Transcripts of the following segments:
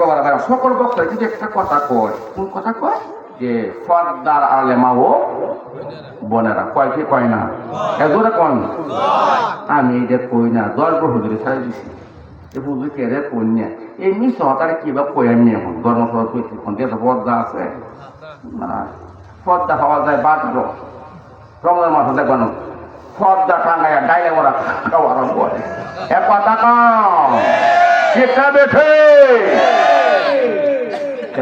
বাবা সকল বক্তা কিন্তু একটা কথা কয়, কোন কথা কয় যে পর্দার আলে মা ও বোনেরা কয় কি কয় না এজোরে কন আমি এটা কই না 10 বছর ধরে ছাড়া দিছি এ বুঝি কেড়ে কই না এমনি সহকারে কিবা কই আমি এখন ধর্মসভা কইছি কোন দেশে পর্দা আছে না পর্দা হওয়া যায় বাধ্য রমজান মাসে দেখবেন পর্দা টাঙ্গাইয়া ডাইলে ওরা খাওয়া আরম্ভ করে এ কথা কম কেটা বেঠে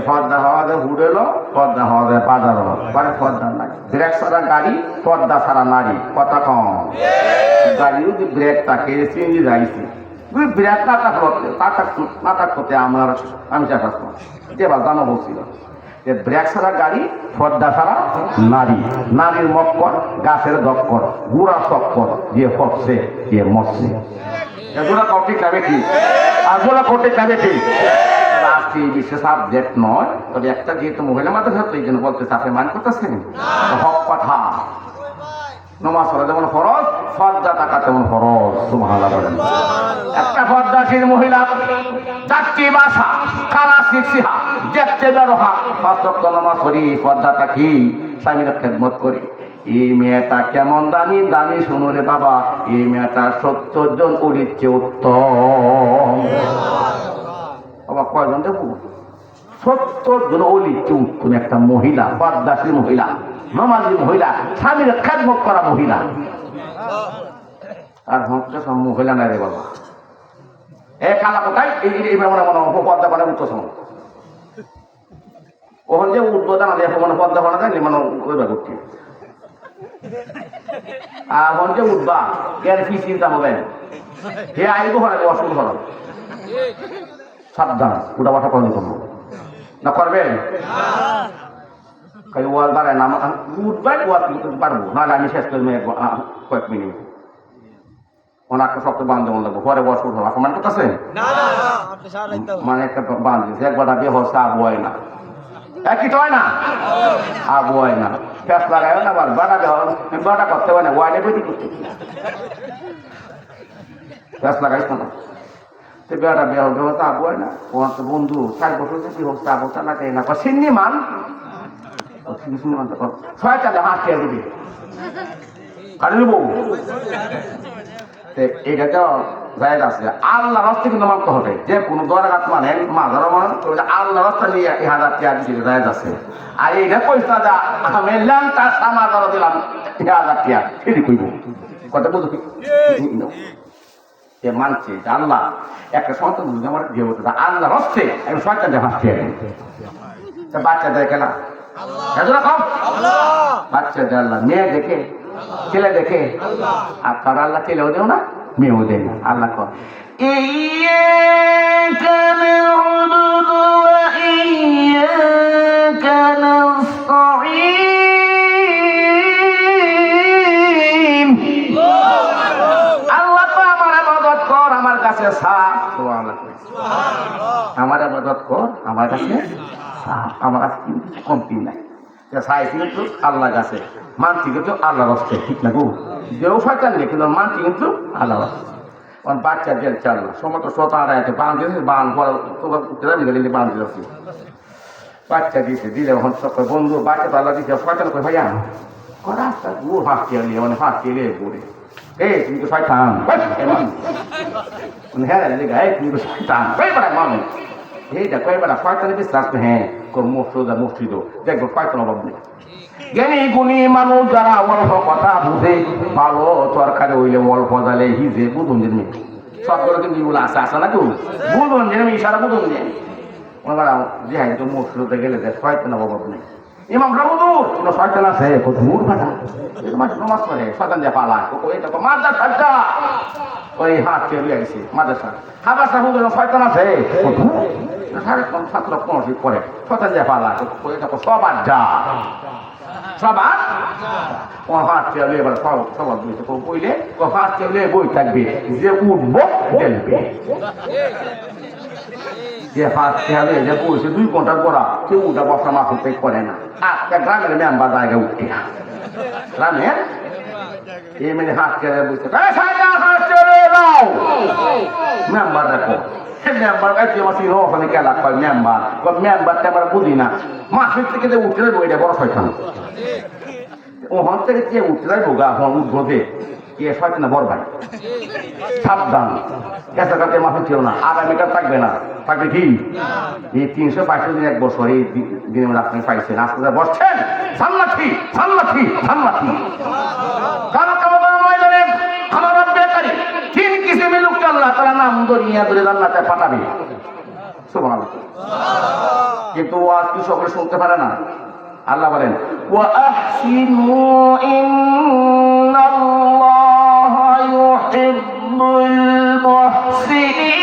পর্দা হওয়া যায় হুড়েলো পর্দা হওয়া যায় বাজার মানে পর্দা নাই ব্রেক ছাড়া গাড়ি পর্দা ছাড়া নারী কথা কম গাড়িও যে ব্রেক থাকে চিনি যাইছে ব্রেক না থাকতে আমি চাষ যে বা জানা বলছিল যে ব্রেক ছাড়া গাড়ি পর্দা ছাড়া নারী নারীর মক্কর গাছের দক্কর গুড়া চক্কর যে হচ্ছে যে মরছে এগুলা কঠিন যাবে কি আগুলা কঠিন যাবে কি আজকে বিশেষ সাবজেক্ট নয় তবে একটা যেহেতু মহিলা মাদ্রাসা তো এই জন্য বলতে চাপে মান করতেছেন হক কথা নমাজ পড়া যেমন ফরজ পর্দা থাকা তেমন ফরজ সুবহানাল্লাহ বলেন একটা পর্দাশীল মহিলা চারটি ভাষা কালা শিক্ষা দেখতে বেরোহা পাঁচক্ত নামাজ পড়ি পর্দাটা কি স্বামীর খেদমত করি এই মেয়েটা কেমন দামি দামি শুনো রে বাবা এই মেয়েটা 70 জন উড়ির চেয়ে উত্তম বাবা কয়জন দেখো 70 জন অলির চেয়ে উত্তম একটা মহিলা পর্দাশীল মহিলা নমাজি মহিলা স্বামীর খেদমত করা মহিলা আর হচ্ছে সব মহিলা নাই রে বাবা এ কালা কোথায় এইবার মনে মনে পর্দা করে উঠতো সময় ওখান যে উদ্বোধন আগে মানে পর্দা করা যায় মানে ওইবার করছি আর ওখান যে উঠবা এর কি চিন্তা হবে হে আইব ঘরে অসুখ ঘর সাবধান উঠা বাসা করেন করবো না করবেন ওয়াল বাড়ায় না উঠবাই ওয়াল পারবো নাহলে আমি শেষ করবো কয়েক মিনিট ওনাকে সবচেয়ে বান্ধব লাগবো পরে বস উঠবো অপমান করতেছে মানে একটা বান্ধ দিচ্ছে একবার বিয়ে হচ্ছে আবু হয় না একই তো হয় না আবু হয় না ফ্যাস লাগায় না বাটা বাটা করতে হয় না ওয়াইলে বেটি করতে ফ্যাস লাগাইছ না তো বেটা বিয়ে হবে হচ্ছে আবু হয় না ওর তো বন্ধু 4 বছর যদি হচ্ছে আবু তা লাগে না সিন্নি মান ছয়টাতে হাত খেয়ে দিবি আর নিব এইটা তো জায়গা আছে আল্লাহ রাস্তা কিন্তু মানতে হবে যে কোনো দরগাত মানেন মাজারও মানেন আল্লাহ রাস্তা নিয়ে 1000 টাকা দিতে জায়গা আছে আর এইটা পয়সা যা আমি ল্যাংটা সামাজারও দিলাম 1000 টাকা ফিরি কইব কথা বুঝবি এ মানছে আল্লাহ একটা সন্তান বুঝে আমার যে হতো আল্লাহ রাস্তে আমি ছয়টাতে হাত খেয়ে বাচ্চা দেয় খেলা বাচ্চাদের আল্লাহ মেয়ে দেখে ছেলে দেখে আর তার আল্লাহ ছেলেও দেও না মেয়েও দেয় না আল্লাহ কর আল্লাহ তো আমার ইবাদত কর আমার কাছে আমার ইবাদত কর আমার কাছে আমার কাছে কমতি নাই চাইছি কিন্তু আল্লাহ কাছে মানছি কিন্তু আল্লাহ রাস্তে ঠিক না গো দেও শয়তান নেই কিন্তু মানছি কিন্তু আল্লাহ রাস্তে কারণ বাচ্চা জেল চাল সমস্ত শত আড়াই আছে বান দিয়েছে বান গেলে বান দিয়েছি বাচ্চা দিয়েছে দিলে এখন সব বন্ধু বাচ্চা তো আল্লাহ দিয়েছে শয়তান করে ভাইয়া রাস্তা ও হাঁটতে এলে মানে হাঁটতে এলে পড়ে এই তুমি তো শয়তান হ্যাঁ তুমি তো শয়তান মানুষ এইটা কয়েকবার শয়তানের বিশ্বাস হ্যাঁ মসজিদা মসজিদ দেখবো শয়তান অভাব নেই জ্ঞানী গুণী মানুষ যারা অল্প কথা বুঝে ভালো তরকারি হইলে অল্প জালে হিজে বুঝুন জেনে সবগুলো কিন্তু এগুলো আছে আসে না কেউ বুঝুন জেনে ইশারা বুঝুন যে ওনারা যে হ্যাঁ তো মসজিদে গেলে যে শয়তান অভাব নেই ইমাম সাহুদুর কোনো শয়তান আছে কত মূর ফাটা নমাজ পড়ে শয়তান যে পালা এটা তো মাদ্রাসা সাজা ওই হাত চেয়ে আইছে মাদ্রাসা হাবার সাহুদুর শয়তান আছে সাড়ে 7 পরে শয়তান যে পালা এটা তো সবার যা সবার ও হাত চেয়ে এবার সবার বইতে বইলে ও হাত চেয়ে বই থাকবে যে উঠবো দেখবে যে হাত খেয়ালে যে বসে 2 ঘন্টা পড়া কেউ উঠা বসা মাথা করে না আজকে গ্রামের মেম্বার জায়গায় উঠতে গ্রামের এই মেয়ে হাত খেয়ালে বসে হাত চলে দাও মেম্বার দেখো মেম্বার গাইতে মাসি ওখানে কেলা কয় মেম্বার টেম্বার বুঝি না মাসির থেকে যে উঠে যাবো এটা বড় শয়তান ওখান থেকে যে উঠে যাবো গা উঠবে কে শয়তান না বড় ভাই সাবধান কেঁচা কাটে মাসি ছিল না আগামীটা থাকবে না থাকবে কি এই 365 দিন 1 বছর এই দিনে আপনি পাইছেন আজকে বসছেন সান্নাথি সান্নাথি সান্নাথি কারো কারো ময়দানে আমার বেকারি 3 কিসিমের লোককে আল্লাহ তাআলা নাম দুনিয়া ধরে জান্নাতে পাঠাবে সুবহানাল্লাহ কিন্তু ওয়াজ কি সকলে শুনতে পারে না আল্লাহ বলেন ওয়া আহসিনু ইন্নাল্লাহা ইউহিব্বুল মুহসিনিন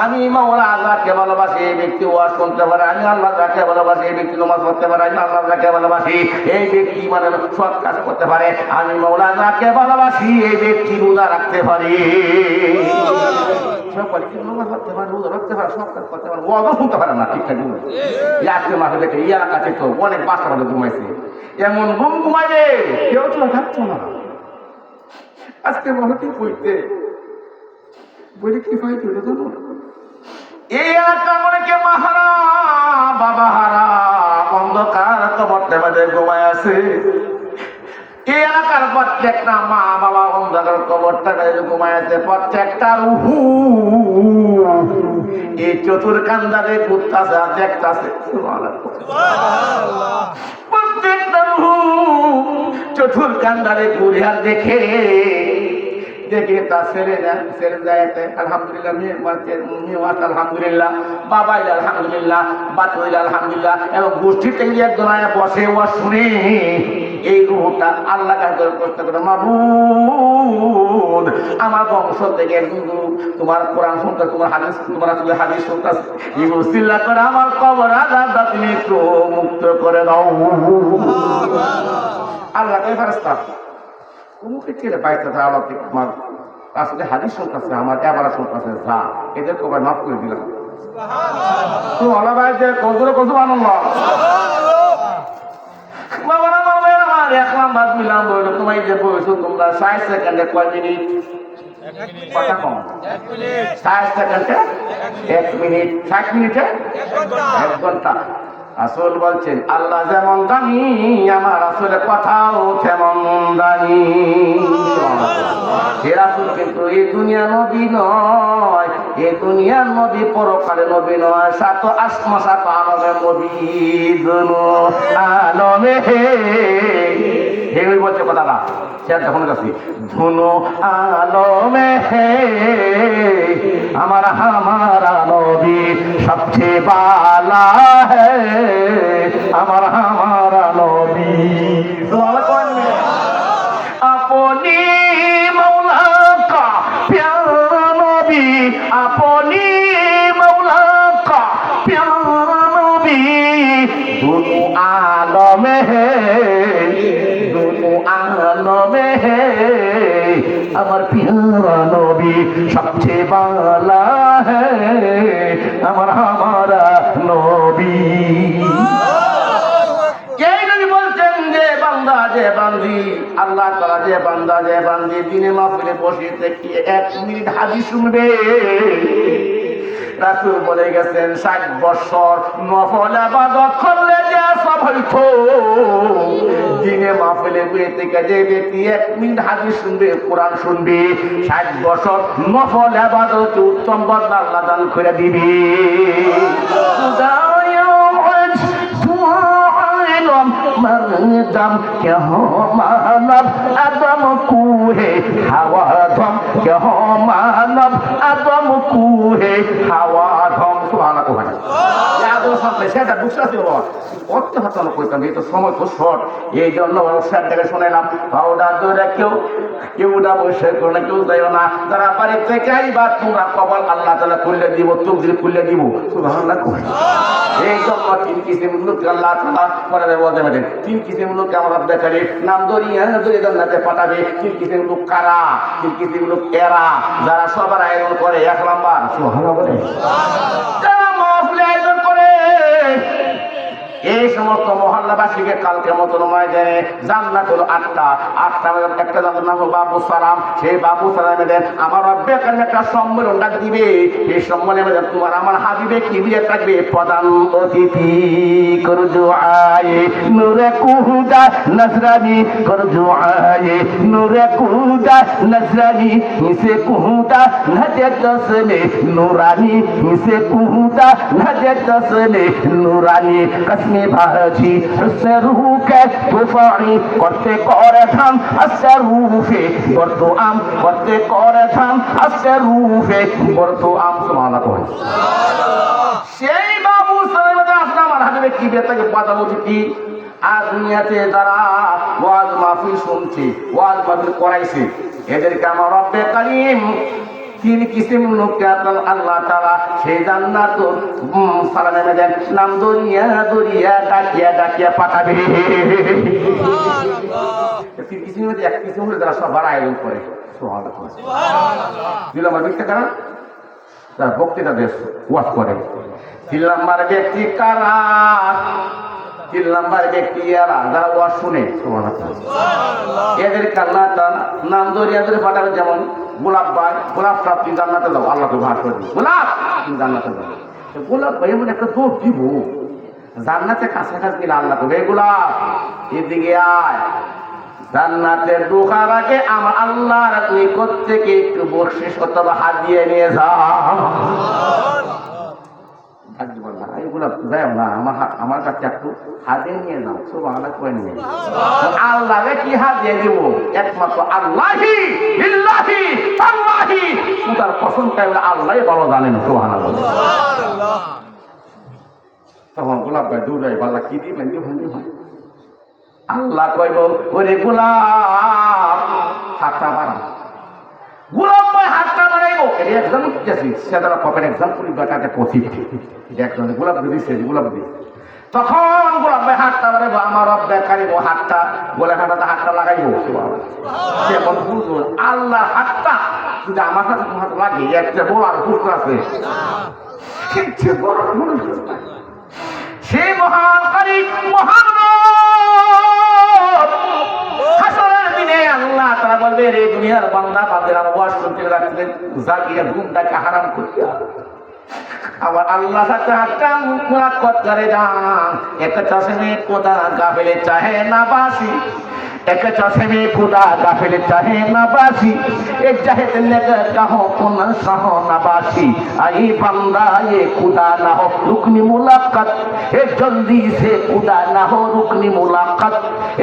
আমি মাওলা আল্লাহকে ভালোবাসি এই ব্যক্তি ওয়াজ শুনতে পারে আমি আল্লাহ যাকে ভালোবাসি এই ব্যক্তি নামাজ পড়তে পারে আমি আল্লাহ যাকে ভালোবাসি এই ব্যক্তি মানে সৎ কাজ করতে পারে আমি মাওলা যাকে ভালোবাসি এই ব্যক্তি রোজা রাখতে পারি সকলে কি নামাজ পড়তে পারে রোজা রাখতে পারে সৎ কাজ করতে পারে ওয়াজও শুনতে পারে না ঠিকঠাক আজকে মাঠে দেখে এই এলাকাতে তো অনেক বাচ্চা বাচ্চা ঘুমাইছে এমন ঘুম ঘুমাইবে কেউ তো থাকছো না আজকে মহতি বইতে বইলে কি ফাইতে জানো এই এলাকার অনেকে মাহারা বাবা হারা অন্ধকার কবরতে মাঝে ঘুমায় আছে এই এলাকার প্রত্যেকটা মা বাবা অন্ধকার কবরটা ঘুমায় আছে প্রত্যেকটা রুহু এই চতুর্কান্দারে ঘুরতাছে আর দেখতাছে প্রত্যেকটা রুহু চতুর্কান্দারে ঘুরে আর দেখে দেখে তার ছেলে যায় আলহামদুলিল্লাহ মেয়ে আলহামদুলিল্লাহ বাবা আলহামদুলিল্লাহ বাচ্চা আলহামদুলিল্লাহ এবং গোষ্ঠী থেকে একজন বসে ও শুনে এই রূহটা আল্লাহ কাছে করতে পারে মাবুদ আমার বংশ থেকে তোমার কোরআন শুনতে তোমার হাদিস তোমার আসলে হাদিস শুনতেছে এগুলো চিল্লা করে আমার কবর আজাবটা তুমি একটু মুক্ত করে দাও আল্লাহ কে ফেরেশতা উমুকে ছেড়ে বাইতে আল্লাহ তোমার আসলে হাদিস শুনতেছে আমার এবার শুনতেছে যা এদের কবার মাফ করে দিলাম তো আল্লাহ ভাই যে কজরে কজু আনন্দ বাবারা বাবার আমার 1 নাম্বার মিলাম বইল তোমায় যে বইছো তোমরা 60 সেকেন্ডে কয় মিনিট কথা কম 60 সেকেন্ডে 1 মিনিট 60 মিনিটে 1 ঘন্টা আসল বলছেন আল্লাহ যেমন দামি আমার আসলে কথাও তেমন দামি হে রাসূল কিন্তু এই দুনিয়া নবী নয় এই দুনিয়ার নবী পরকালে নবী নয় সাত আসমা সাত আলমের নবী দুনু আলমে হে বলছে কথাটা সে তখন কাছে ধুনু আলমে হে আমার নবী সবচেয়ে বালা হে আমার নবী আপনি মৌলা কা প্যারা নবী আপনি মৌলা কা প্যারা নবী দুনু আলমে হে দুনু আলমে হে আমার প্যারা নবী সবচেয়ে বালা হে আমার নবী যে বান্দি আল্লাহ তাআলা যে বান্দা যে বান্দি দিনে মাহফিলে বসে থেকে 1 মিনিট হাদিস শুনবে রাসূল বলে গেছেন 60 বছর নফল ইবাদত করলে যে সব হইতো দিনে মাহফিলে বসে থেকে যে ব্যক্তি 1 মিনিট হাদিস শুনবে কোরআন শুনবে 60 বছর নফল ইবাদত উত্তম বদলা আল্লাহ দান করে দিবে मरदम क्या हो मानव अदम कूहे हवा धम क्या हो मानव अदम कूहे हवा धम सुभाना को भाई याद हो सब সেটা বুঝতে হবে কত হাতানো কইতাম এই তো সময় তো শর্ট এই জন্য স্যার থেকে শুনাইলাম পাউডার ধরে কেউটা বসে করে কেউ যাইও না যারা বাড়ি থেকে আইবা তোমরা কবল আল্লাহ তাআলা খুলে দিব তুমি খুলে দিব সুবহানাল্লাহ এই জন্য 3 কিসিম লোক আল্লাহ তাআলা করে বলতে পারেন 3 কিসিম লোক আমরা দেখালে নাম দরিয়া ধরে জান্নাতে পাঠাবে 3 কিসিম লোক কারা 3 কিসিম লোক এরা যারা সবার আয়োজন করে 1 নাম্বার সুবহানাল্লাহ বলে যারা মাহফিল আয়োজন করে এই সমস্ত মহল্লাবাসীকে কালকে মতন ময়দানে জান্নাত হলো আটটা একটা জান্নাত নাম হলো বাবু সালাম। সেই বাবু সালামের আমার রব্বে কারীম একটা সম্মেলন ডাক দিবে। এই সম্মেলনে তোমার আমার হাবিবে কি দিয়ে থাকবে? প্রধান অতিথি কর দুআয়ে নূরে কুহুদা নজরানি কর দুআয়ে নূরে কুহুদা নজরানি হিসে কুহুদা নজে দসনে নুরানি হিসে কুহুদা নজে দসনে নুরানি কসমে ভাজি হুসনে রূহ কে তুফানি করতে করে থাম আসে রূফে বর্তো আম করতে করে থাম আসে রূফে বর্তো আম। সুবহানাল্লাহ। সেই বাবু সালামের আসলাম আর হাবিবে কি দিয়ে থাকে? প্রধান অতিথি। আর দুনিয়াতে যারা ওয়াজ মাহফিল শুনছে, ওয়াজ মাহফিল করাইছে, এদেরকে আমার রব্বে কারীম তিন কিসিম লোককে আল্লাহ তাআলা সেই জান্নাত সালামে দেন নাম দরিয়া দরিয়া ডাকিয়া ডাকিয়া পাঠাবে। তিন কিসিমের মধ্যে এক কিসিম হলে যারা সবার আয়োজন করে। সুবহানাল্লাহ। আমার ব্যক্তি কারণ যারা বক্তৃতা দেশ ওয়াজ করে। 3 নাম্বার ব্যক্তি কারা? 3 নাম্বার ব্যক্তি এরা যারা ওয়াজ শুনে। সুবহানাল্লাহ। এদেরকে আল্লাহ তাআলা নাম দরিয়া ধরে পাঠাবে। যেমন গোলাপ ভাই, গোলাপ সাহেব তুমি জান্নাতে যাও, আল্লাহকে ভাষ করে দিবে গোলাপ তুমি জান্নাতে যাও। গোলাপ ভাই এমন একটা দৌড় দিব জান্নাতে কাছাকাছি গেলে আল্লাহ করবে গোলাপ এদিকে আয়। জান্নাতে ঢোকার আগে আমার আল্লাহর নিকট থেকে একটু বকশিশ অথবা হাদিয়া নিয়ে যাও। আমার কাছে একটু হাদিয়া নিয়ে যাও। সুবহানাল্লাহ করে নিয়ে আল্লাহকে কি হাদিয়া দিব? একমাত্র আল্লাহি বিল্লাহি তাআলাহি সুতার কসম করে আল্লাহই ভালো জানেন। সুবহানাল্লাহ। তখন গোলাপ ভাই দূরে বাল্লা কি দিবেন? আল্লাহ কইব ওরে গোলাপ হাতটা বাড়া। গোলাপ ভাই হাতটা বাড়াইবো এক্সাম উঠতেছি সেটা কপের এক্সাম করি বেটাকে পঁচিশ একজন গোলাপ দিচ্ছে গোলাপ দিয়ে। তখন গোলাপ ভাই হাতটা বাড়াইবো আমার রব্বে কারীম হাতটা গোলাপ হাতটা লাগাইবো। কেমন বুঝবো আল্লাহ হাতটা যদি আমার সাথে তোমার হাত লাগে একটা বলার পুষ্ট আছে সেই মহান কারীম মহান হাসরের দিনে আল্লাহ তাআলা বলবে রে দুনিয়ার বান্দা বান্দারা ওয়াজ শুনতে লাগছিলেন জাগিয়া ঘুমটাকে হারাম করিয়া আবার আল্লাহ সাথে হাতটা মুলাকাত করে যান। এক চশমে খোদা গাফিলে চাহে না বাসি, এক চশমে খোদা গাফিলে চাহে না বাসি, এক জাহেদ নগর কাহো কোন সহ না বাসি। আই বান্দা ये खुदा ना हो रुकनी मुलाकात, ए जल्दी से खुदा ना हो रुकनी मुलाकात,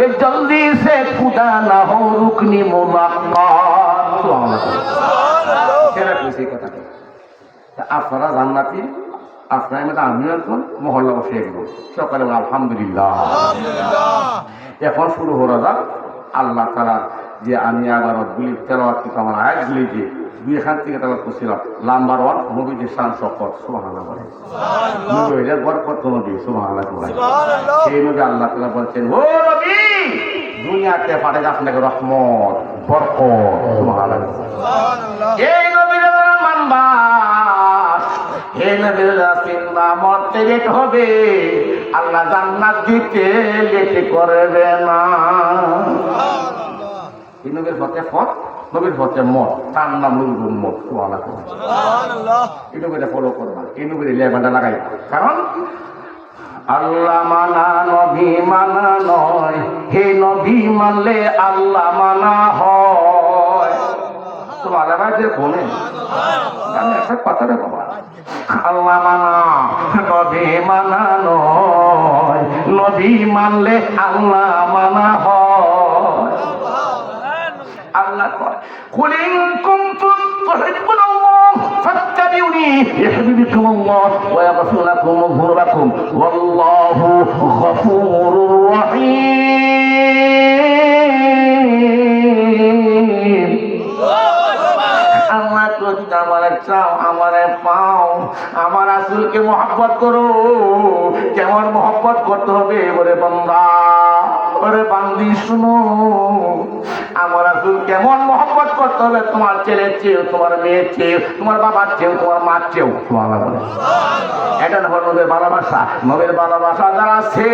ए जल्दी से खुदा ना हो रुकनी मुलाकात। আপনারা জান্নাতি আপনার মধ্যে আমিও একজন মহল্লা বসে একজন সকালে আলহামদুলিল্লাহ। এখন শুরু হলো যাক আল্লাহ তাআলা যে আমি আবার তেলাওয়াত করতে আমার আয়াতগুলি যে দুই এখান থেকে তেলাওয়াত করছিলাম। নাম্বার 1 নবীজির শান শপথ। সুবহানাল্লাহ বলেন। নবীর বরকত নবী। সুবহানাল্লাহ বলেন। সেই নবী আল্লাহ তাআলা বলছেন ও নবী দুনিয়াতে পাঠাই আপনাকে রহমত বরকত। সুবহানাল্লাহ। এই নবীর মানবা হে নবীর রাসূলরা মরতে লেট হবে আল্লাহ জান্নাত দিতে লেট করবে না। এই নবীর পথে পথ নবীর পথে মত তার নাম নবীর উম্মত। সুবহানাল্লাহ। এই নবীরে ফলো করবা এই নবীর লেবাটা লাগাই কারণ আল্লাহ মানা নবী মানা নয় হে নবী মানলে আল্লাহ মানা হয়। সুবহানাল্লাহ যে বলে আমি একটা কথা রে বাবা আল্লাহ মানা নবী মানা নয় নবী মানলে আল্লাহ মানা হয়। আল্লাহ কয় কুল ইন কুনতুম তুহিব্বুনাল্লাহ ফাত্তাবিউনি ইউহিব্বুকুমুল্লাহ ওয়া ইয়াগফির লাকুম যুনুবাকুম ওয়াল্লাহু গফুরুর রহিম। আল্লাহ যদি আমারে চাও আমারে পাও আমার রাসূলকে মহব্বত করো। কেমন মহব্বত করতে হবে বলে বান্দা ওরে বান্দি শুনো, আমার রাসূল কেমন মহব্বত করতে হবে তোমার ছেলের চেয়েও, তোমার মেয়ের চেয়েও, তোমার বাবার চেয়েও, তোমার মার চেয়েও। সুবহানাল্লাহ বলে। এটা হলো নবীর ভালোবাসা। নবীর ভালোবাসা যারা আছে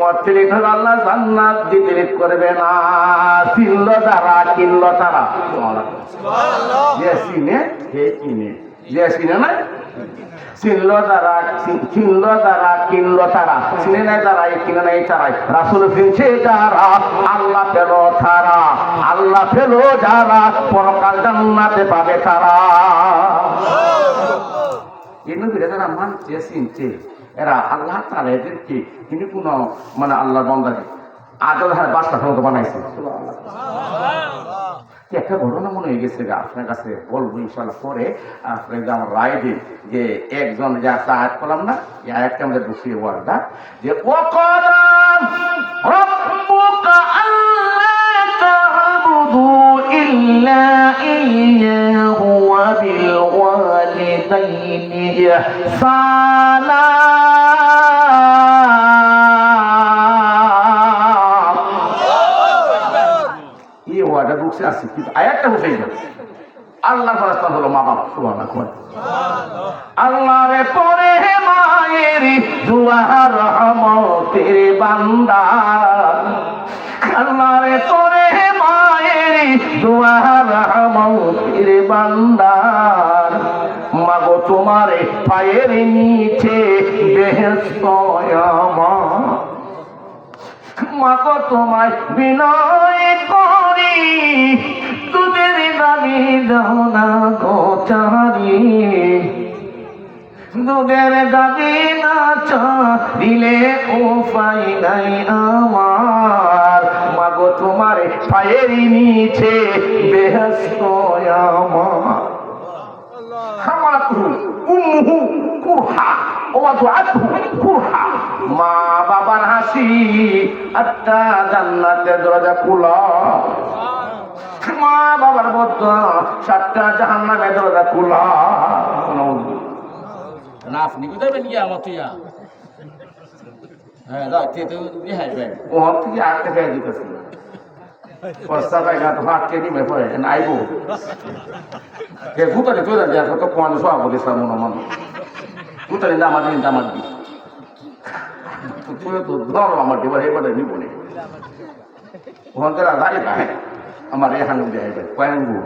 মর্তে আল্লাহ জান্নাত দিতে করবে না। চিনল তারা, কিনল তারা। যে চিনে সে কিনে, যে চিনে না চিনল তারা, চিনল তারা, কিনল তারা। চিনে নাই তারাই, কিনে নাই তারাই। রাসূল চিনছে যারা, আল্লাহ পেল তারা, আল্লাহ পেল যারা, পরকাল জান্নাতে পাবে তারা। এই নবীরা যারা মানছে চিনছে এরা আল্লাহ তাআলা এদেরকে তিনি কোন মানে আল্লাহর বান্দাকে আদল হার বাদশা মতো বানাইছে। একটা ঘটনা মনে হয়ে গেছে আপনার কাছে বলবো ইনশাআল্লাহ পরে। আপনাকে আমার রায় দিন যে একজন যে একটা আয়াত করলাম না, এই আয়াতটা আমাদের বুঝিয়ে ওয়ার্ডটা যে ওয়াকাদা রাব্বুকা আল্লা তা'বুদু ইল্লা ইয়্যাহু ওয়া বিল ওয়ালিদাইনি ইহসানা। আয়াতটা বুঝে যাবে। আল্লাহ ফেরেশতা হলো মা বাবা। সুবহানাল্লাহ। আল্লাহরে পরে মায়ের দুয়া রহমতের বান্দা, আল্লাহরে পরে মায়ের দুয়া রহমতের বান্দা, মাগো তোমারে পায়ের নিচে বেহেশত আমার, মাগো তোমায় বিনয় করি দুধের দাবি দাও না গো চারি, দুধের দাবি না দিলে উপায় নাই আমার, মাগো তোমার পায়ের নিচে বেহেশত আমার। উম্মুহু কুরহা ওয়া দুআতুহু কুরহা, মা বাবার হাসি একটা জান্নাতের দরজা খোলা, মা বাবার বদয়া সাতটা জাহান্নামের দরজা খোলা। না আপনি কোথায় বেন গিয়া আমার তুইয়া? হ্যাঁ দাও তে তো বিহাই বেন ও থেকে আটকে ফেলে দিতেছে পয়সা পাইগা তো হাটকে নিবে পড়ে নাইবো কে ভূতারে তুই যা তো কোন সব বলিস মন মন ভূতারে দামার দিন দামার দি তুই তো ধর আমার দিবার এবারে নিব নে ওখান থেকে দাঁড়িয়ে পায় আমার এই হাঙ্গু দেয় কয়েঙ্গু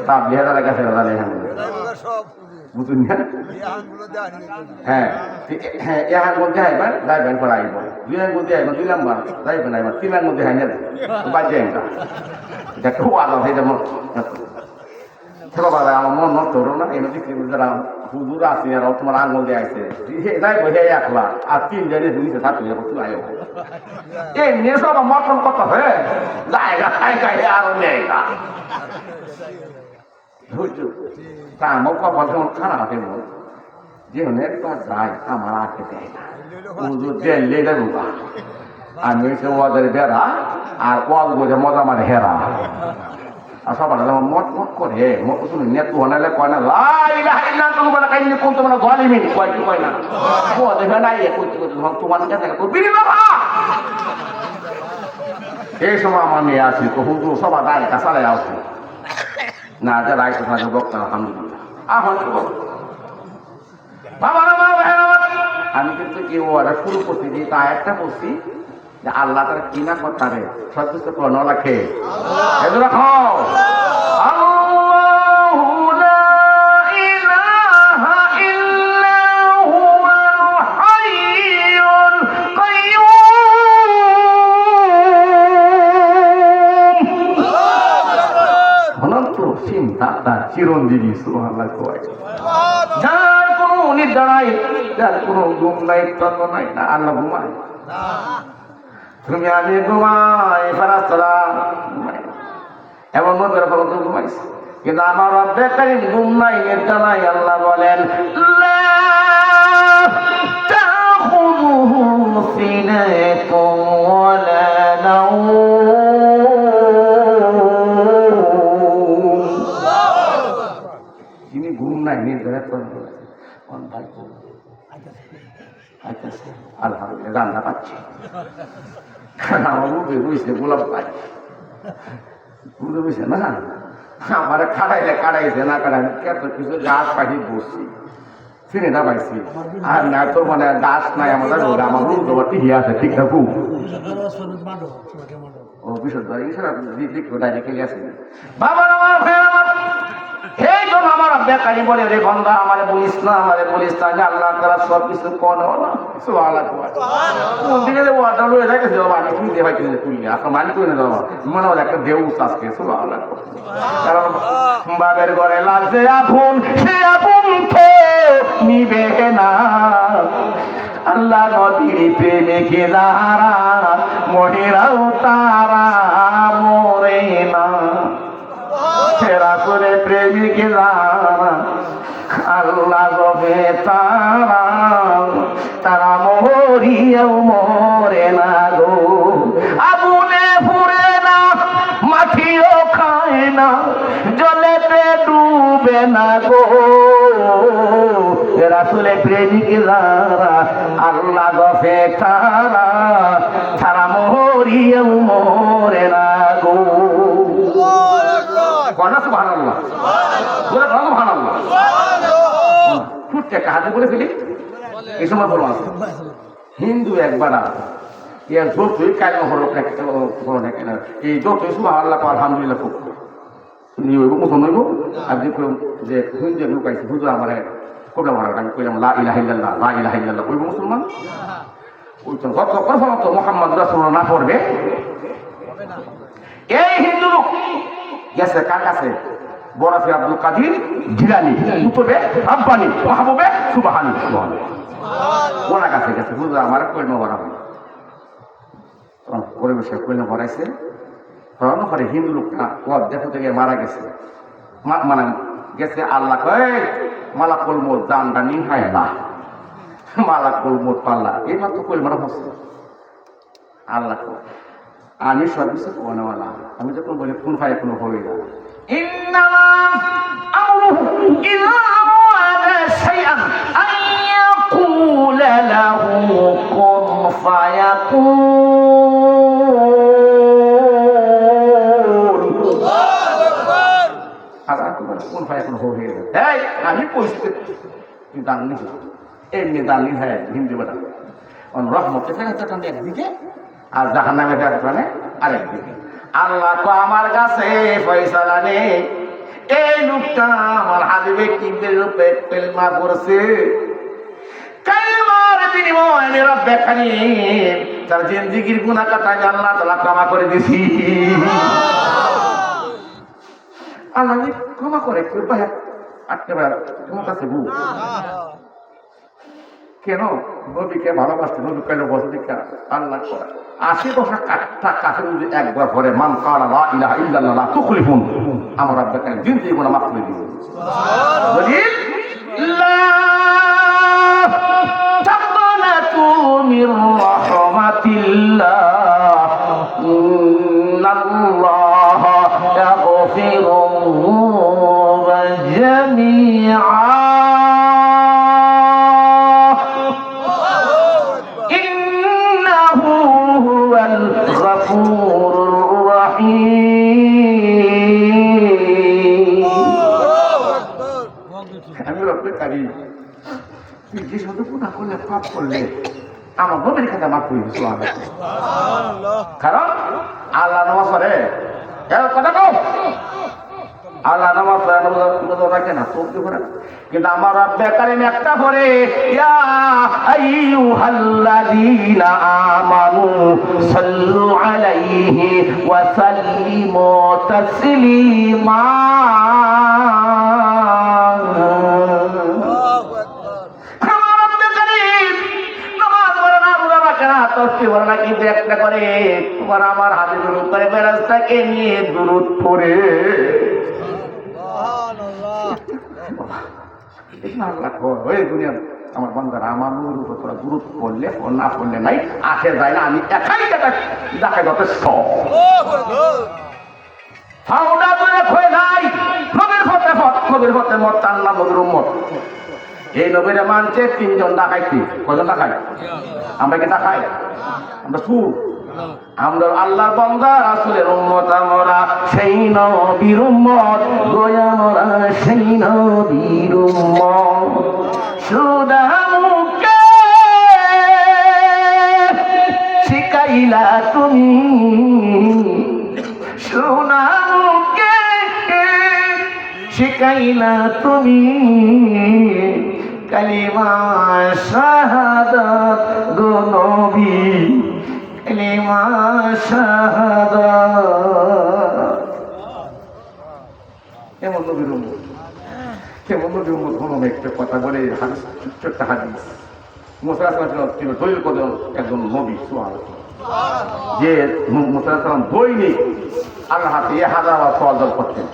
তা বিহার কাছে দাঁড়িয়ে হাঙ্গু বুঝুন হ্যাঁ হ্যাঁ এ হাঙ্গু যাইবেন যাইবেন পরে আইব দুই হাঙ্গু যাইবেন 2 নাম্বার যাইবেন আইবার 3 হাঙ্গু যাই না বাজে এটা এটা খুব আলাদা হয়ে যেমন ছোটবেলায় আমার মন নষ্ট না এই নদী যারা হুজুর আছে আর তোমার আঙুল দিয়ে আসছে যাই হে একলা আর 3 জনে দুইশে থাকতে যাবো তুই আয়ো এই নিয়ে সব মটন কত হয়ে জায়গা খাই আরো নেই বুঝছো তা আমার কপাল যেমন খারাপ এমন যেমন একটা যায় আমার আঁকে দেয় না হুজুর দেড় রোগা আমি হচ্ছে ওদের বেড়া আর ওয়াল বোঝে মজা মানে হেরা আর সবার যেমন মট মট করে শুনে নেট বানালে কয় না লাইলা তো মানে কাইনি কোন তো মানে গলিমিন কয় কি কয় না ও দেখে নাই কইতে কইতে তোমার কাছে করবি বাবা এই সময় আমার মেয়ে আছি তো হুজুর সবার দায় কাছালে আসছে না যা রাইতে থাকে বক্তা আলহামদুলিল্লাহ এখন বাবা আমি কিন্তু কি ওরা শুরু করছি যে তা একটা বলছি যে আল্লাহ তারা কি না কথা রে সবকিছু কর্ণ রাখে এগুলো খাও চিরঞ্জীবী সুবহানাল্লাহ কয় যার কোনো নিদ্রা নাই যার কোনো ঘুম নাই তন্দ নাই না আল্লাহ ঘুমায় তুমি আমি ঘুমাই ফেরেশতারা এমন মনের ফল তো ঘুমাইছে কিন্তু আমার রব্বে কারীম ঘুম নাই নিদ্রা নাই আল্লাহ বলেন লা তাখুযুহু সিনাতুন ওয়ালা নাওম, ঘুম নাই নির্ধারণ আলহামদুলিল্লাহ রান্না পাচ্ছি আমার মুখে বুঝছে গোলাপ পাই বুঝতে বুঝছে না আমার কাটাইছে না কাটাই কত কিছু গাছ পাখি বসছি চিনিটা পাইছি আর না তো মানে গাছ নাই আমাদের আমার রুম তোমার টিহি আছে ঠিক থাকু ও বিশদ বাবা আমার ভাই আমার এই জন্য আমার বেকারি বলে রে বন্ধা আমারে বলিস না যে আল্লাহ তারা সব কিছু কোনো না দিকে ওয়াটার লয়ে থাকে আমি কি দিয়ে ভাই কিনে তুলি আপনার মানি করে দেবো মনে হলো একটা দেউস আজকে কারণ বাবের ঘরে লাগছে আপন সে আপন তো নিবে না আল্লাহ নদীর প্রেমিকে যারা মহিরাও তারা মরে না সেরা করে প্রেমিকে যারা আল্লাহ গবে তারা মরিয়াও মরে না গো আগুনে পুড়ে না মাটিও খায় না জলেতে ডুবে না গো রাসূলের প্রেমিকে যারা আল্লাহ গবে তারা মরিয়াও মরে না গো সুবহানাল্লাহ সুবহানাল্লাহ কাজে বলে ফেলি এই সময় বলো আছে হিন্দু একবার ইয়ার যতই কাজ হরক না কেন এই যতই সুবহানাল্লাহ আলহামদুলিল্লাহ খুব নিয়ে হইব মুসলমান হইব আর যে হিন্দু লোক আইছে হুজুর আমার কোবলা মারা আমি কইলাম লা ইলাহা ইল্লাল্লাহ কইব মুসলমান ওই তো যত মুহাম্মদ রাসূলুল্লাহ না পড়বে এই হিন্দু লোক গেছে কার কাছে বরাফি আব্দুল কাদির জিলানী কুতুবে রাব্বানী মাহবুবে সুবহানী ওনার কাছে গেছে হুজুর আমার কলমা ভরা হয় পরিবেশে কলমা ভরাইছে ভরানো পরে হিন্দু লোকটা দেখো থেকে মারা গেছে মানে গেছে আল্লাহ কয় মালাকুল মউত জানটা নিহায় না মালাকুল মউত পাল্লা এই মাত্র কলমাটা হচ্ছে আল্লাহ কয় আমি সর্বিস কোনওয়ালা আমি যখন বলি কোন ফায় কোনো হই না ইন্নামা আমরুহু ইযা আরাদা শাইআন আন ইয়াকুলা লাহু কুন ফায়াকুন আল্লাহু আকবার কোন ফায়াকুন হই না এই আমি কইতে জানি এমনি জানি হ্যাঁ হিন্দু বলা অন রহমতে ফেরেশতাটা একদিকে আর জাহান্নামে ফেরেশতানে আরেকদিকে আল্লাহ তো আমার কাছে ফয়সালা নেই এই লোকটা আমার হাবিবে কিন্দের রূপে কলমা পড়ছে কলমার বিনিময়ে মেরা বেখানি তার জিন্দেগীর গুনাহ কাটা আল্লাহ তাআলা ক্ষমা করে দিছি আল্লাহ ক্ষমা করে কেউ ভাই আটকে তোমার কাছে বউ কেন নবীকে ভালোবাসতে নবী কেন বসে আল্লাহ করে 80 বছর কাছে যদি একবার পরে মান কালা লা ইলাহা ইল্লাল্লাহ লা তুখলিফুন আমার আব্বাকে জিন্দি গুনাহ মাফ করে দিবেন দলিল লা তাকনাতু মির রাহমাতিল্লাহ ইন্নাল্লাহ ইয়াগফিরু জামিআ الغفور الرحيم আমি রব্বে কারীম তুই যে শত গুনাহ করলে পাপ করলে আমার নবীর কথা মাফ করে দিস সুবহানাল্লাহ কারণ আল্লাহ নামাজ পড়ে এর কথা কও আল্লাহ নামাজ পড়ে রাখে না চোখ দিয়ে কিন্তু আমার রব্বে কারীম একটা পড়ে ইয়া আইয়ুহাল্লাযীনা আমানু সাল্লু আলাইহি ওয়া সাল্লিমু তাসলিমা আমার রব্বে কারীম নামাজ পড়ে না রোজা রাখে না তাসবিহ পড়ে না কিন্তু একটা করে তোমার আমার হাবিবের উপরে ফেরেশতাকে নিয়ে দুরূদ পড়ে আমার বন্ধারা আমার উপর তোরা গুরুত্ব করলে না করলে নাই আসে যায় না আমি একাই দেখাই যথেষ্ট এই নবীরা মানছে তিনজন ডাকাইছে। কজন ডাকাই? আমরা কি ডাকাই? আমরা সুর। আমরা আল্লাহর বান্দা, রাসূলের উম্মত, আমরা সেই নবীর উম্মত, গোয়া আমরা সেই নবীর উম্মত। সুদামুকে শিখাইলা তুমি, সুনামুকে শিখাইলা তুমি, কালিমা শাহাদাত গো নবী, কালিমা শাহাদাত। কেমন নবীর উম্মত, কেমন নবীর উম্মত। কোনো একটা কথা বলে হাদিস, ছোট্ট হাদিস। মুসা আলাইহিস ছিল দলিল কদম একজন নবী, সুবহানাল্লাহ, যে মুসা আলাইহিস দৈনিক আল্লাহর হাতে 1000 সওয়াল করতেন।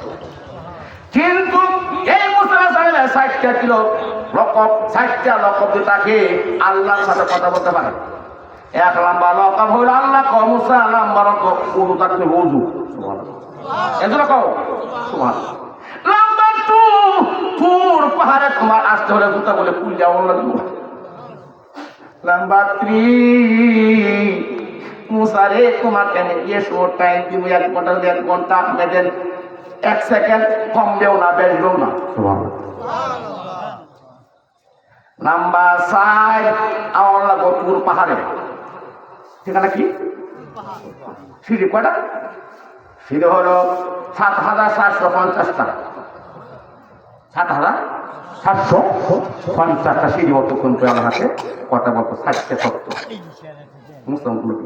কিন্তু এই মুসা আলাইহিস 60টা কিলো লকব, 60টা লকব তাকে আল্লাহর সাথে কথা বলতে পারে। এক লম্বা লকব হইল আল্লাহ কও মুসা, লম্বা লকব উযু থাকতে উযু, সুবহানাল্লাহ। এজন্য কও সুবহানাল্লাহ। লম্বা তুর পাহাড়ে তোমার আসতে হলে জুতা বলে পুল যাওয়া লাগবে। লম্বা মুসারে তোমাকে আমি গিয়ে শোর টাইম দিব, 1 ঘন্টা 1 ঘন্টা, আপনাদের 1 সেকেন্ড কমবেও না বেশবেও না। নাম্বার 4 আমার লাগো তুর পাহাড়ে। ঠিকানা কি? সিঁড়ি কয়টা? সিঁড়ি হলো 7750টা, 7750টা সিঁড়ি। অতক্ষণ করে আমার হাতে কথা বলতো 60-70 মুসলমান।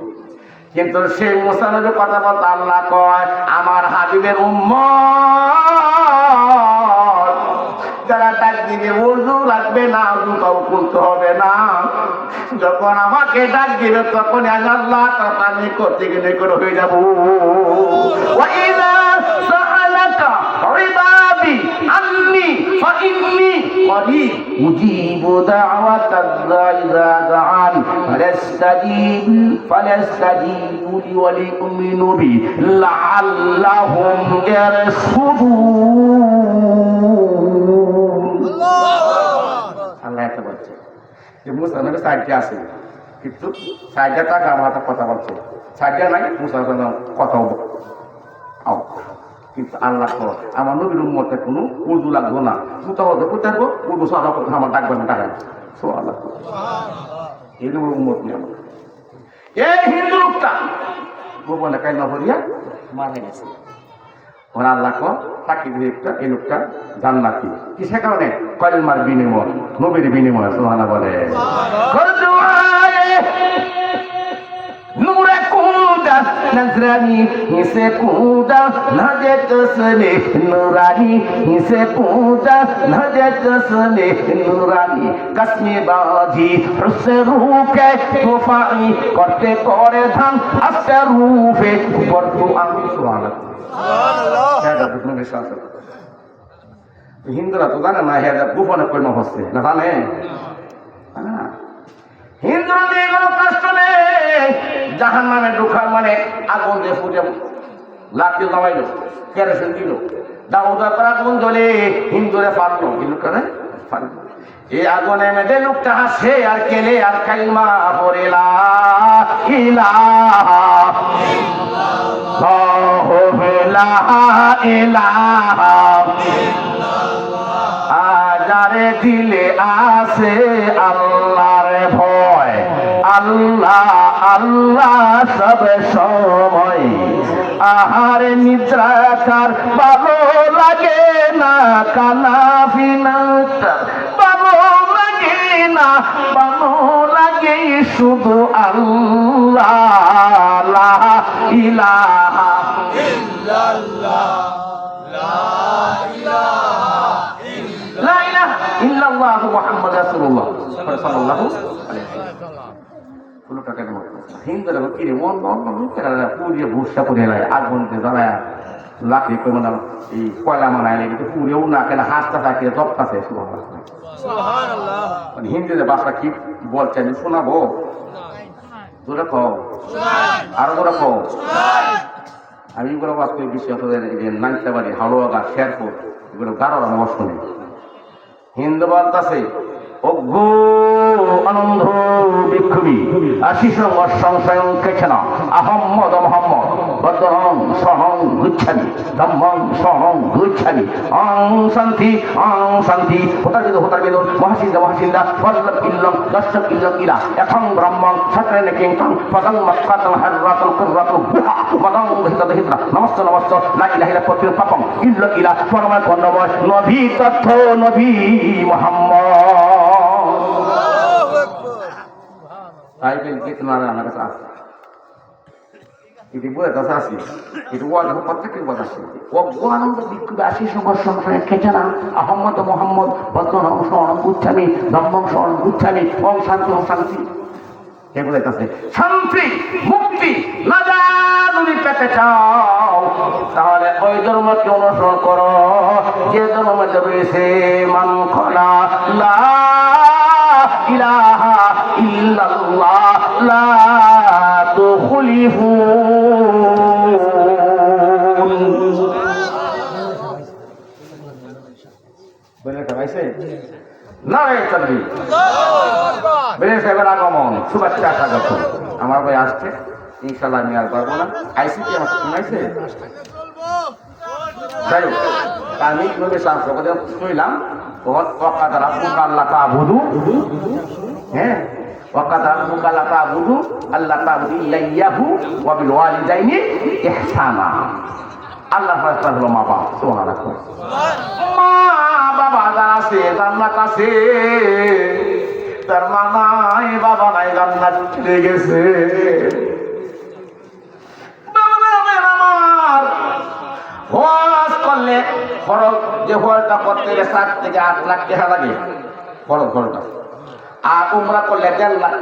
কিন্তু সেই মুসলমানের কথা বলতো আল্লাহ কয় আমার হাবিবের উম্মত যারা ডাক দিবে ওযু লাগবে না, ওযুটাও খুলতে হবে না। যখন আমাকে ডাক দিবে তখন আল্লাহ তার পানি করতে গেলে করে হয়ে যাব। ওয়াইদা সাআলাকা ইবাদি আন্নি ফাইন্নি করিব উজিবু দাওয়াতাদ দাঈ ইযা দাআন ফালাস্তাজিবু লি ওয়া লিউমিনু বি লাআল্লাহুম ইয়ারশুদুন। আল্লাহ এটা বলছে যে মুসা নবী 60টা আছে, কিন্তু 60টা টাকা আমার হাতে কথা বলছে, 60টা নাই মুসা কথাও আও। কিন্তু আল্লাহ আমার নবীর উম্মতের কোনো উর্দু লাগবো না, জুতা হতে করতে থাকবো, উর্দু সারা আমার ডাকবে না টাকা। সো আল্লাহ এই নবীর উম্মত নিয়ে আমার এই হিন্দু লোকটা গোপনে কাইমা ভরিয়া মারা গেছে। ওরা আল্লাহ তাকে একটা এই লোকটা জান্নাতি। কিসের কারণে? কলমার বিনিময়, নবীর বিনিময়। সুবহানাল্লাহ বলে নূরে কুদা নজরানি হিসে কুদা নজে তসলে নুরানি হিসে কুদা নজে তসলে নুরানি কসমে বাজি হুসে রূপে তোফাই করতে করে ধান আস্তে রূপে বর্তু আমি। সুবহানাল্লাহ। হিন্দুরা তো জানে না হেজা গোপনে কর্ম হচ্ছে না, জানে হিন্দুরা দিয়ে কোনো কষ্ট নেই। জাহান্নামে ঢোকার মানে আগুন দিয়ে ফুটে লাঠি জমাইল, কেরোসিন দিল, দাউদার আগুন জ্বলে হিন্দুরে ফাড়লো, হিন্দুরা ফাড়লো। এই আগুনে মেঝে লোকটা হাসে আর কেলে আর কালিমা পড়ে লা ইলাহা ইলাহা। আজারে দিলে আসে আল্লাহর ভয়, আল্লাহ আল্লাহ সব সময়। আহার নিদ্রাকার ভালো লাগে না, কানাফিনা ভালো লাগে না, ভালো লাগে শুধু আল্লাহ লা ইলাহা ইল্লাল্লাহ, লা ইলাহা ইল্লাল্লাহ মুহাম্মাদুর রাসূলুল্লাহ সাল্লাল্লাহু আলাইহি ওয়াসাল্লাম। টাকা দেবো হিন্দুরা কিরে মন লোকেরা পুড়িয়ে ভুসা করে এলাই আগুন দিয়ে জ্বালায় লাকড়ি করে মানে এই কয়লা মানায় লেগে পুড়েও না কেন হাসটা থাকে জবটাছে। মানে হিন্দিতে ভাষা কি বলছে আমি শোনাবো, জোরে কও, আরো জোরে কও। আমি এগুলো বাস্তবে বিষয় নাইতে পারি হাওড়া শেরপুর এগুলো গারো আমার শুনি। হিন্দু বলতেছে অজ্ঞ আনন্দ বিক্ষোভী আশিস সংশয় কেছেন আহম্মদ মোহাম্মদ বদরং সহং গুচ্ছামি ধম্মং সহং গুচ্ছামি অং শান্তি হোতার বেদ মহাসিন্দা পল্লব ইল্লম দর্শক ইল্লম ইলা এখন ব্রহ্মং সত্রেন কিংকং পদং মক্কাতং হররাতং কুররাতং বুহা মদং হিতদহিত্রা নমস্ত লা ইলাহা ইল্লা পতির পাপং ইল্ল ইলা পরমায় কন্নময় নবী তথ্য নবী মোহাম্মদ Bible कितना आना का साथ इति बुआ का साथी इति बुआ का पत्ते की बात है वो आनंद बिकुदासी संघर्ष केचना अहमद मोहम्मद बदन शरण गुच्छामी धम्मं शरण गुच्छामी ओम शांति এগুলো আছে শান্তি মুক্তি নাজাত যদি পেতে চাও তাহলে ওই ধর্মকে অনুসরণ করো যে ধর্মে রয়েছে মান খলা লা ইলাহা ইল্লাল্লাহ লা তুখলিফুন বলে সবাইছে নারে তাকবীর বেরে সাহেবের আগমন শুভেচ্ছা স্বাগত আমার ভাই আসছে ইনশাআল্লাহ আমি আর পারবো না আইসিটি আমার শুনাইছে যাই হোক আমি কিভাবে শাস্ত্র কথা শুনলাম ওয়াকাদারা মুকাল্লা তাবুদু হ্যাঁ ওয়াকাদারা মুকাল্লা তাবুদু আল্লাহ তাবুদু ইল্লাহু ওয়া বিল ওয়ালিদাইনি ইহসানা আল্লাহ ফয়সালা হলো মা বাবা সুবহানাল্লাহ মা বাবা যারা আছে জান্নাত আছে তার মা নাই বাবা নাই জান্নাত চলে গেছে হজ করলে খরচ যে খরচটা করতে গেলে 7 থেকে 8 লাখ টাকা লাগে খরচটা আর উমরা করলে 1.5 লাখ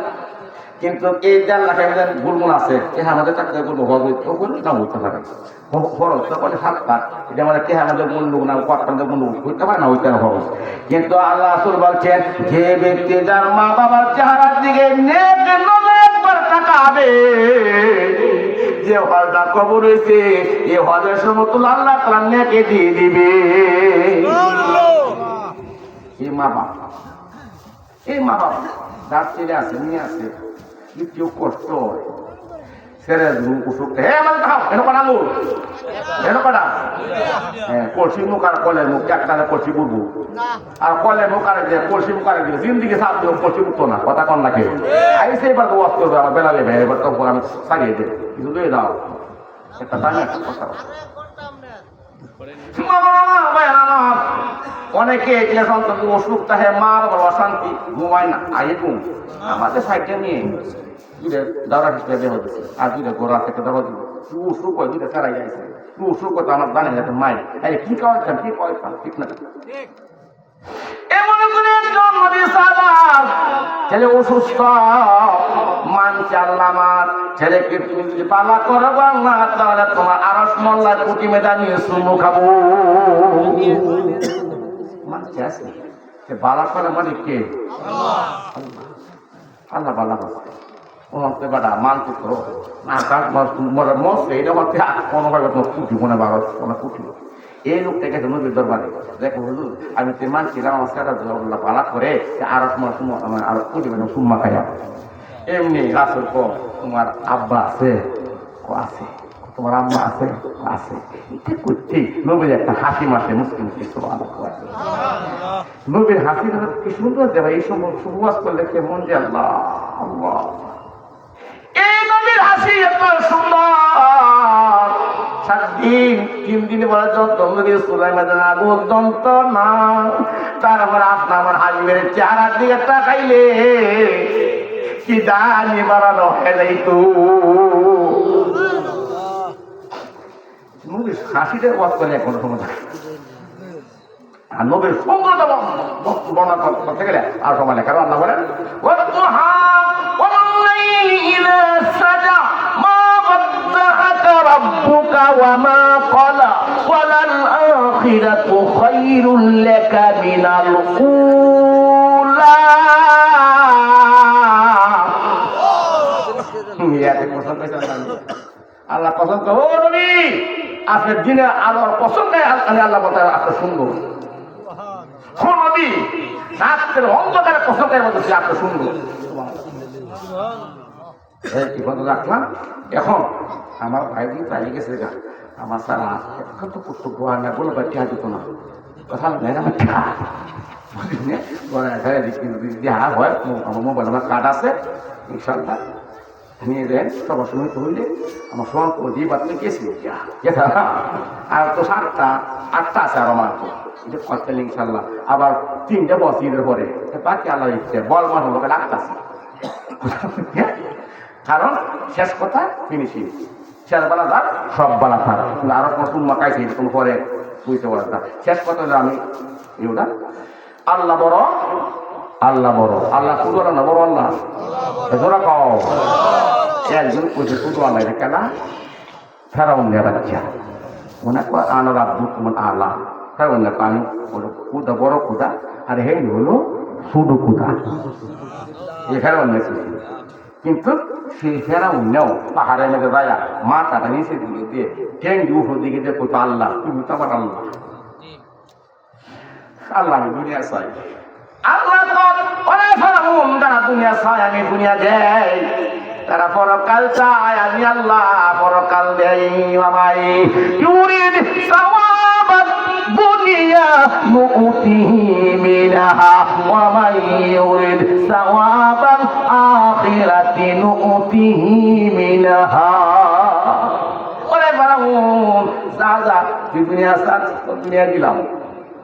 কিন্তু এই 1.5 লাখের মধ্যে গুণগুণ আছে আমাদের চাকরি করবো হজ না হইতে পারে খরচটা করলে 7 লাখ এটা আমাদের আমাদের মূল্য না কটার মূল্য হইতে পারে না হইতে খরচ কিন্তু আল্লাহ রাসূল বলছেন যে ব্যক্তি যার মা বাবার চেহারার দিকে নেক নজর তাকাবে যে হজটা কবর হয়েছে এই হজের সমতুল আল্লাহ তাআলা নেকে দিয়ে দিবে এই মা বাবা যার ছেলে আছে মেয়ে আছে কেউ কষ্ট হয় ছেড়ে অসুখ হে মানে খাও এনে কটা মুখ এনে কটা হ্যাঁ কলসি মুখ আর কলের মুখ একটা কলসি বুড়বু আর কলের মুখ আর কলসি মুখ আর জিন্দিগি সাপ দিও কলসি মুক্ত না কথা কন লাগে আইসে এবার তো ওয়াজ করবে আমার বেলা লেবে এবার তো আমি সারিয়ে দেবে কিছু দিয়ে দাও একটা দামি একটা কথা অনেকে অসুখ থাকে মা বাবার অশান্তি ঘুমায় না আগে ঘুম আমাদের সাইডে নিয়ে দাওরা হিসেবে হচ্ছে আর দুইটা গোড়া থেকে দাওয়া দিব তুই অসুখ হয় দুইটা ছাড়াই যাইছে তুই অসুখ করতো আমার জানে যাতে মাই আরে কি কয়েছেন ঠিক না এমন করে একজন নবী সাহাবা ছেলে অসুস্থ মানছে আল্লাহ আমার ছেলেকে তুমি যদি পালা করবো না তাহলে তোমার আরশ মোল্লার কুটি মেদানি সুমু খাবো মানছে আছে বালা করে মানে কে আল্লাহ বালা করে ওনাকে বাড়া মানতে তো না তার মরছে এটা মধ্যে কোনোভাবে তোমার কুটি মনে বাবা কোনো কুটি এই লোকটাকে নবীর দরবারে দেখো হুজুর আমি তো মানছিলাম আমার সারা বালা করে আর আর কুটি মানে সুম্মা খাইয়া এমনি রাসূল কো তোমার আব্বা আছে আছে তোমার আম্মা আছে আছে এটা করছি নবীর একটা হাসি মাসে মুসলিম নবীর হাসি কি সুন্দর যে ভাই এই সময় সুবাস করলে কেমন যে আল্লাহ আল্লাহ এই নবীর হাসি এত সুন্দর 3 দিনে বলা যন্ত্র সুলাইমান আগুন যন্ত্রণা তারপর আপনার হাজবের চেহারার দিকে তাকাইলে কি জানি বাড়ানো হয়ে যাইতো নবীর হাসিটা ওয়াজ করে কোনো সময় আর নবীর সৌন্দর্য বর্ণনা করতে গেলে আর সময় নেই কারণ আল্লাহ বলেন ربك وما قلى وللآخرة خير لك من الأولى আল্লাহ পছন্দ ও নবী আপনার দিনে আলোর পছন্দ আল্লাহ বলতে আপনার সুন্দর কোনদিন রাত্রের অন্ধকারে কোথাকার মধ্যে সে আপনি শুনবো কি কথা রাখলাম। এখন আমার ভাই দিন চালিয়ে গেছে গা আমার সারা এখন তো করতো গোয়া না বলে বা টিয়া দিত না কথা নেই আমার দেহা হয় আমার মোবাইল আমার কার্ড আছে ইনশাল্লাহ নিয়ে দেন সবার সময় হইলে আমার সমান করে দিয়ে বাদ গেছিল আর তো 7টা 8টা আছে আর আমার তো এটা করতে ইনশাল্লাহ আবার 3টা বছরের পরে বাকি আল্লাহ ইচ্ছে বল মার হলো লাগতেছে কারণ শেষ কথা ফিনিশিং শেষ বেলা থাক সব বেলা থাক আরো কোনো তুম্মা খাইছে এরকম পরে বুঝতে পারত শেষ কথা হলো আমি এগুলা আল্লাহ বড় আল্লাহ বড় আল্লাহ শুধু না বড় আল্লাহ জোরা কও একজন কইছে শুধু আল্লাহ এটা কেনা ফেরাউন নিয়ে বাচ্চা মনে কর আনার আব্দুল কুমান আল্লাহ ফেরাউন না পানি কুদা বড় কুদা আর হে হলো শুধু কুদা এ ফেরাউন নিয়েছে কিন্তু সেই ফেরাউন নেও পাহাড়ের মধ্যে যায়া মাথাটা নিচে দিকে দিয়ে ঠেঙ্গি উপর দিকে দিয়ে কইতো আল্লাহ তুমি তো আমার আল্লাহ আল্লাহ আমি দুনিয়া চাই আল্লাহ ওরে ফেরাউন তারা দুনিয়া চাই আমি দুনিয়া দেই তারা পরকাল চায় আমি আল্লাহ পরকাল দেই আমায় ইউরিদ সাওয়াবাদ দুনিয়া মুতিহি মিনহা ওয়া মান ইউরিদ সাওয়াবাল আখিরাতি নুতিহি মিনহা ওরে ফেরাউন যা যা দুনিয়া চাই দুনিয়া দিলাম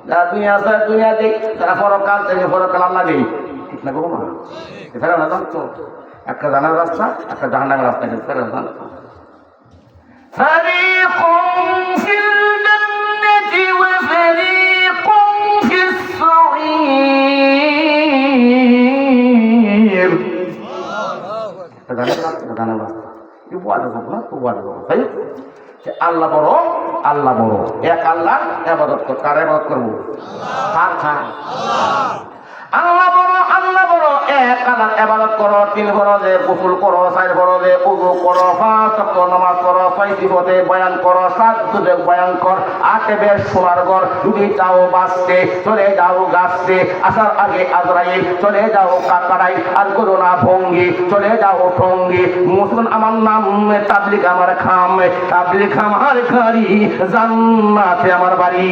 যারা দুনিয়া আছে দুনিয়া দেই তারা পরকাল চাই পরকাল আল্লাহ দেই ঠিক না গো মা ফেরাউন জানতো একটা জানার রাস্তা একটা জাহান্নামের রাস্তা কিন্তু ফেরাউন জানতো ফরিকুম ফিল জান্নাতি ওয়া ফরিকুম ফিস সাঈর জানার রাস্তা কি বলা যাবে না তো বলা যাবে তাই আল্লাহ বড় আল্লাহ বড় এক আল্লাহ ইবাদত কর কার ইবাদত করব কার আল্লাহ বড় এক আল্লাহ ইবাদত করো 3 ফরজে গোসল করো 4 ফরজে ওযু করো 5 ওয়াক্ত নামাজ পড়ো 6 দিবসে বয়ান করো 7 দিবসে বয়ান কর 8 বেশ সোনার ঘর যদি যাও বাঁচতে চলে যাও গাছতে আসার আগে আজরাইল চলে যাও কাকড়াই আর করো না ভঙ্গি চলে যাও ঠঙ্গি মুসলমান আমার নাম তাবলিগ আমার খাম তাবলিগ আমার ঘাড়ি জান্নাতে আমার বাড়ি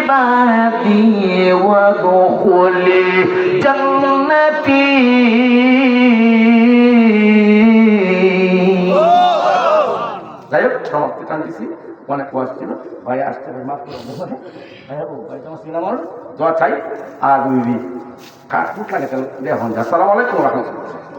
عبادي وادخلي جنتي যাই হোক সমাপ্তি টান দিছি অনেক ওয়াজ ছিল ভাই আসতে মাফ করে ভাই ভাই তোমার সিনেমার দোয়া চাই আর দিদি কাঠ লাগে দেওয়া আসসালামু আলাইকুম রাহমাতুল্লাহ